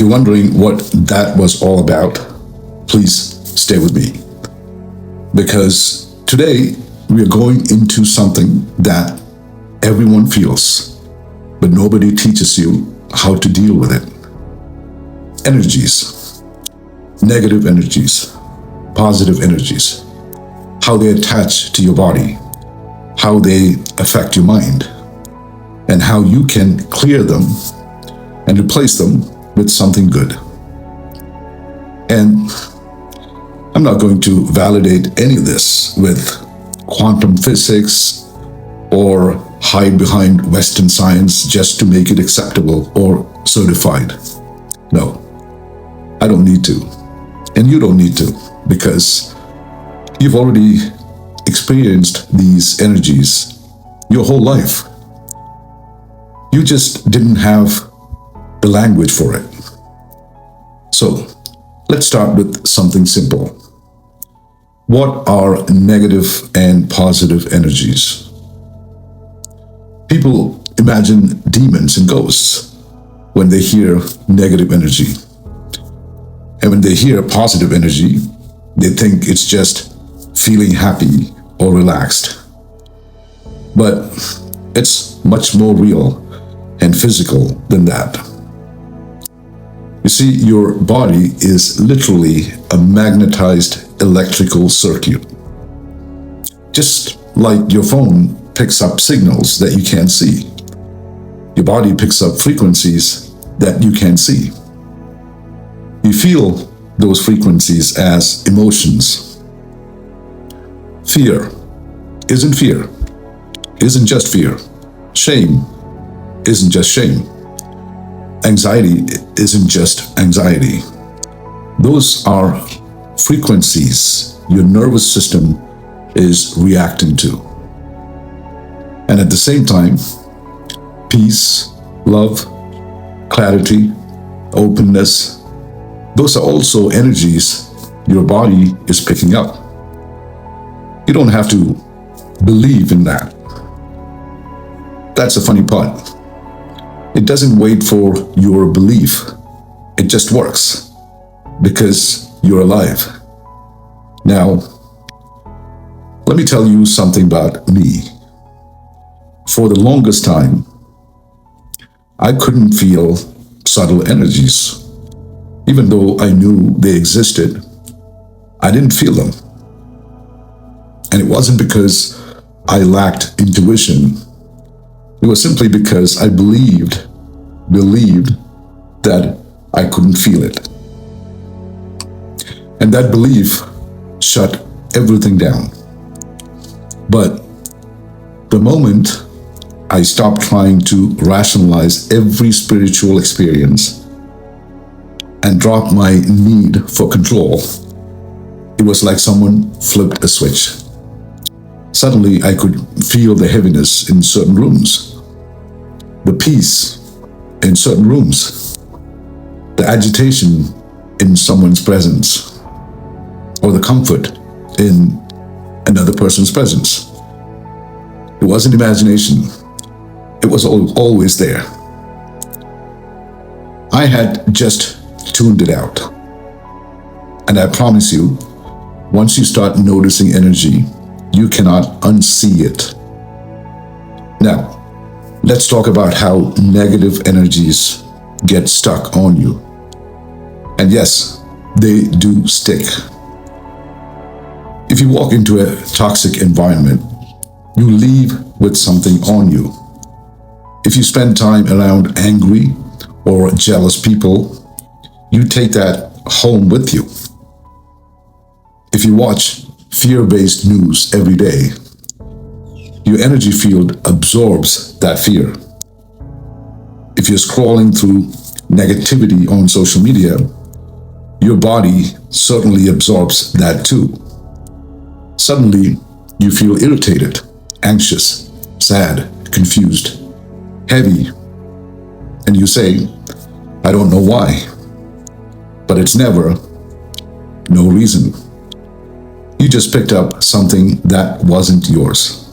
you're wondering what that was all about, please stay with me. Because today we are going into something that everyone feels, but nobody teaches you how to deal with it. Energies, negative energies, positive energies, how they attach to your body, how they affect your mind, and how you can clear them and replace them with something good. And I'm not going to validate any of this with quantum physics or hide behind Western science just to make it acceptable or certified. No, I don't need to. And you don't need to, because you've already experienced these energies your whole life. You just didn't have the language for it. So let's start with something simple. What are negative and positive energies? People imagine demons and ghosts when they hear negative energy. And when they hear positive energy, they think it's just feeling happy or relaxed. But it's much more real and physical than that. You see, your body is literally a magnetized electrical circuit. Just like your phone picks up signals that you can't see, your body picks up frequencies that you can't see. You feel those frequencies as emotions. Fear isn't just fear. Shame isn't just shame. Anxiety isn't just anxiety. Those are frequencies your nervous system is reacting to. And at the same time, peace, love, clarity, openness, those are also energies your body is picking up. You don't have to believe in that. That's the funny part. It doesn't wait for your belief. It just works because you're alive. Now, let me tell you something about me. For the longest time, I couldn't feel subtle energies. Even though I knew they existed, I didn't feel them. And it wasn't because I lacked intuition. It was simply because I believed that I couldn't feel it. And that belief shut everything down. But the moment I stopped trying to rationalize every spiritual experience and dropped my need for control, it was like someone flipped a switch. Suddenly, I could feel the heaviness in certain rooms, the peace in certain rooms, the agitation in someone's presence, or the comfort in another person's presence. It wasn't imagination. It was always there. I had just tuned it out. And I promise you, once you start noticing energy, you cannot unsee it. Now, let's talk about how negative energies get stuck on you. And yes, they do stick. If you walk into a toxic environment, you leave with something on you. If you spend time around angry or jealous people, you take that home with you. If you watch fear-based news every day, your energy field absorbs that fear. If you're scrolling through negativity on social media, your body certainly absorbs that too. Suddenly, you feel irritated, anxious, sad, confused, heavy, and you say, I don't know why, but it's never no reason. You just picked up something that wasn't yours.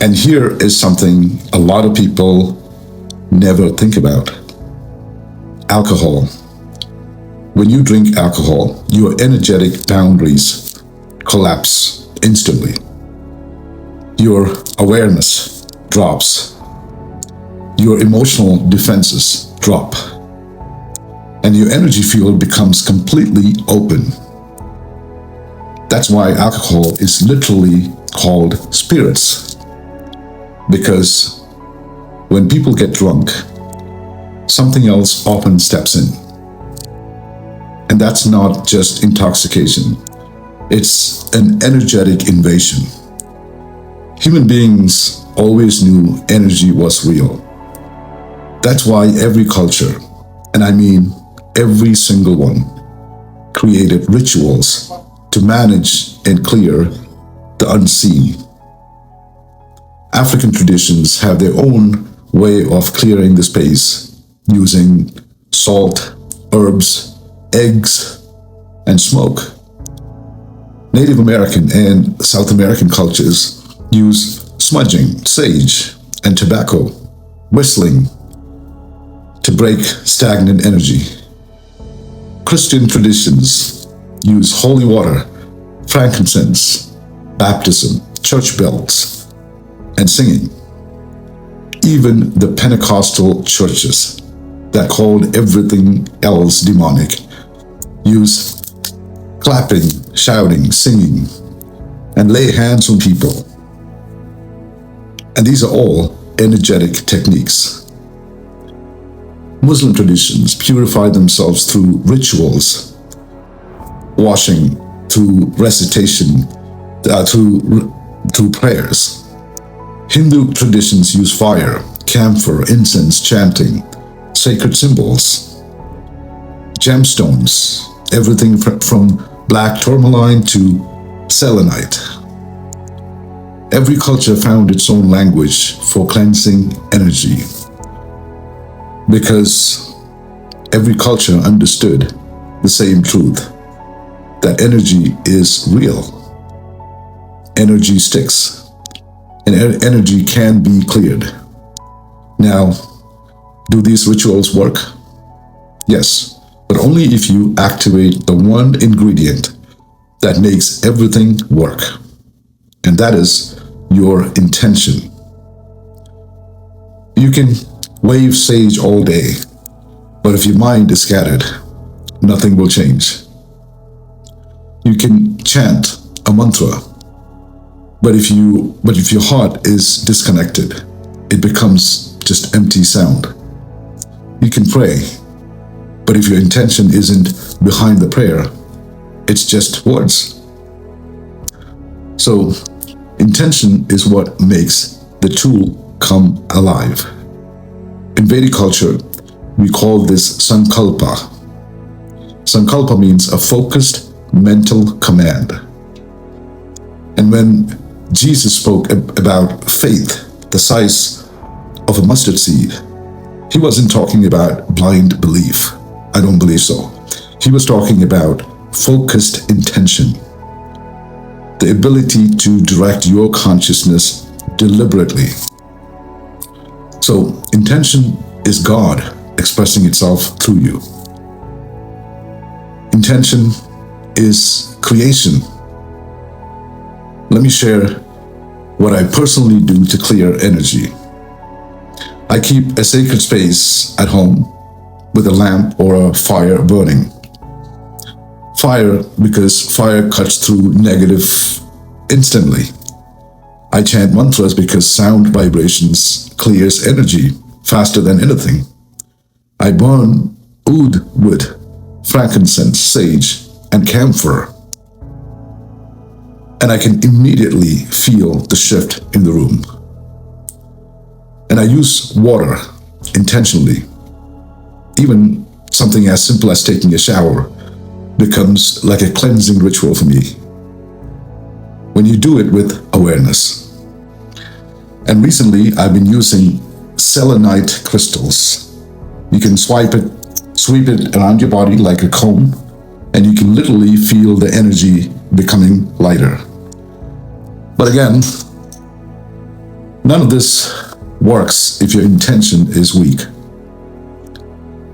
And here is something a lot of people never think about. alcohol. When you drink alcohol, your energetic boundaries collapse instantly. Your awareness drops. Your emotional defenses drop. And your energy field becomes completely open. That's why alcohol is literally called spirits. Because when people get drunk, something else often steps in. And that's not just intoxication. It's an energetic invasion. Human beings always knew energy was real. That's why every culture, and I mean every single one, created rituals to manage and clear the unseen. African traditions have their own way of clearing the space using salt, herbs, eggs, and smoke. Native American and South American cultures use smudging, sage, and tobacco, whistling to break stagnant energy. Christian traditions use holy water, frankincense, baptism, church bells, and singing. Even the Pentecostal churches that called everything else demonic use clapping, shouting, singing, and lay hands on people. And these are all energetic techniques. Muslim traditions purify themselves through rituals, washing, through recitation, through prayers. Hindu traditions use fire, camphor, incense, chanting, sacred symbols, gemstones, everything from black tourmaline to selenite. Every culture found its own language for cleansing energy, because every culture understood the same truth, that energy is real. Energy sticks, and energy can be cleared. Now, do these rituals work? Yes, but only if you activate the one ingredient that makes everything work, and that is your intention. You can wave sage all day, but if your mind is scattered, nothing will change. You can chant a mantra, but if your heart is disconnected, it becomes just empty sound. You can pray, but if your intention isn't behind the prayer, it's just words. So, intention is what makes the tool come alive. In Vedic culture, we call this sankalpa. Sankalpa means a focused mental command. And when Jesus spoke about faith, the size of a mustard seed, he wasn't talking about blind belief. I don't believe so. He was talking about focused intention, the ability to direct your consciousness deliberately. So, intention is God expressing itself through you. Intention is creation. Let me share what I personally do to clear energy. I keep a sacred space at home with a lamp or a fire burning. Fire, because fire cuts through negative instantly. I chant mantras because sound vibrations clears energy faster than anything. I burn oud wood, frankincense, sage, and camphor, and I can immediately feel the shift in the room. And I use water intentionally. Even something as simple as taking a shower becomes like a cleansing ritual for me, when you do it with awareness. And recently, I've been using selenite crystals. You can sweep it around your body like a comb, and you can literally feel the energy becoming lighter. But again, none of this works if your intention is weak.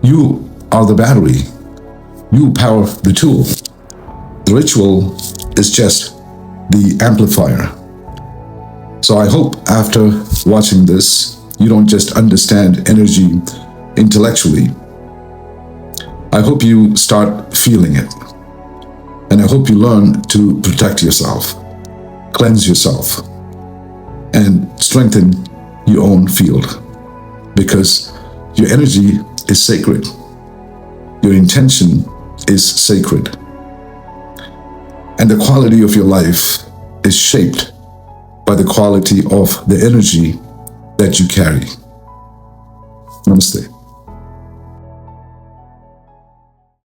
You are the battery. You power the tool. The ritual is just the amplifier. So I hope after watching this, you don't just understand energy intellectually. I hope you start feeling it. And I hope you learn to protect yourself, cleanse yourself, and strengthen your own field. Because your energy is sacred. Your intention is sacred. And the quality of your life is shaped by the quality of the energy that you carry. Namaste.